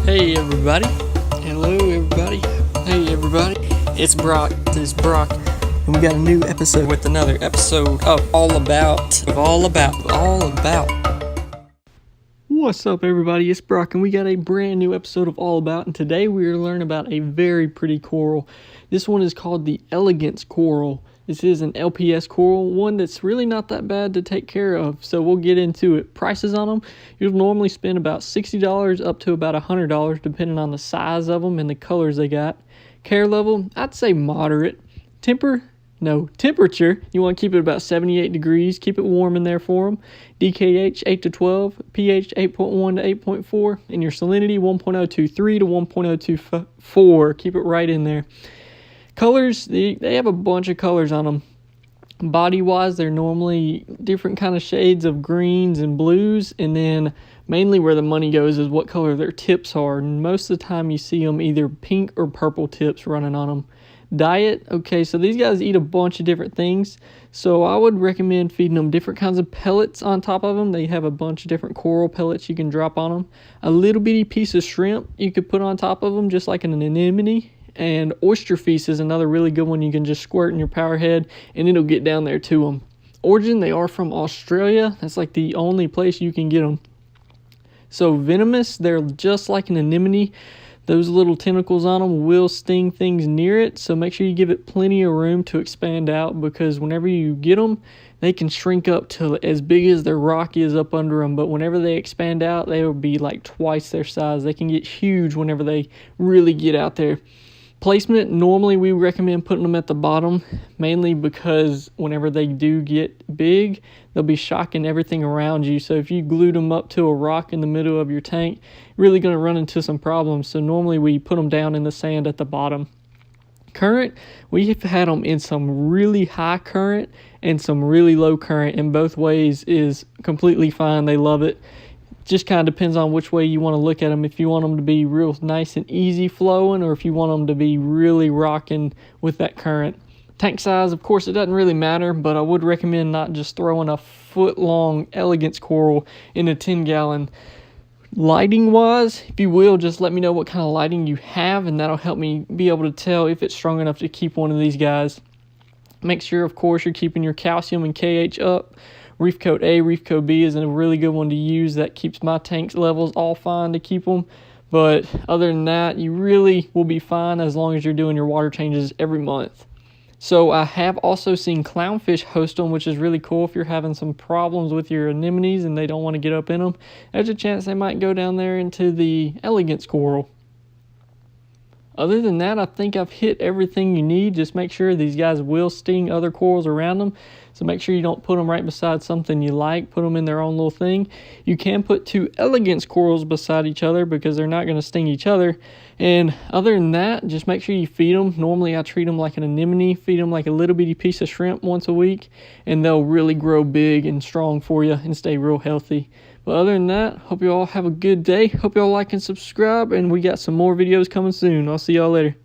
Hey everybody. Hello everybody. Hey everybody. It's Brock. This is Brock. And we got a new episode with another episode of All About. What's up everybody? It's Brock and we got a brand new episode of All About, and today we are learning about a very pretty coral. This one is called the Elegance coral. This is an LPS coral, one that's really not that bad to take care of, so we'll get into it. Prices on them, you'll normally spend about $60 up to about $100 depending on the size of them and the colors they got. Care level, I'd say moderate. Temperature, you want to keep it about 78 degrees, keep it warm in there for them. DKH 8 to 12, pH 8.1 to 8.4, and your salinity 1.023 to 1.024, keep it right in there. Colors, they have a bunch of colors on them. Body-wise, they're normally different kind of shades of greens and blues, and then mainly where the money goes is what color their tips are. And most of the time you see them either pink or purple tips running on them. Diet, okay, so these guys eat a bunch of different things, so I would recommend feeding them different kinds of pellets on top of them. They have a bunch of different coral pellets you can drop on them. A little bitty piece of shrimp you could put on top of them, just like an anemone. And oyster feast is another really good one you can just squirt in your power head and it'll get down there to them. Origin, they are from Australia. That's like the only place you can get them. So venomous, they're just like an anemone. Those little tentacles on them will sting things near it, so make sure you give it plenty of room to expand out, because whenever you get them, they can shrink up to as big as their rock is up under them, but whenever they expand out, they will be like twice their size. They can get huge whenever they really get out there. Placement, normally we recommend putting them at the bottom, mainly because whenever they do get big, they'll be shocking everything around you. So if you glued them up to a rock in the middle of your tank, you're really going to run into some problems. So normally we put them down in the sand at the bottom. Current, we've had them in some really high current and some really low current, and both ways is completely fine. They love it. Just kind of depends on which way you want to look at them. If you want them to be real nice and easy flowing, or if you want them to be really rocking with that current. Tank size, of course, it doesn't really matter, but I would recommend not just throwing a foot-long Elegance coral in a 10-gallon. Lighting wise, if you will, just let me know what kind of lighting you have, and that'll help me be able to tell if it's strong enough to keep one of these guys. Make sure, of course, you're keeping your calcium and KH up. Reef Coat A, Reef Coat B is a really good one to use. That keeps my tank levels all fine to keep them. But other than that, you really will be fine as long as you're doing your water changes every month. So I have also seen clownfish host them, which is really cool. If you're having some problems with your anemones and they don't want to get up in them, there's a chance they might go down there into the Elegance coral. Other than that, I think I've hit everything you need. Just make sure these guys will sting other corals around them. So make sure you don't put them right beside something you like. Put them in their own little thing. You can put two Elegance corals beside each other because they're not going to sting each other. And other than that, just make sure you feed them. Normally I treat them like an anemone. Feed them like a little bitty piece of shrimp once a week. And they'll really grow big and strong for you and stay real healthy. But other than that, hope you all have a good day. Hope you all like and subscribe, and we got some more videos coming soon. I'll see y'all later.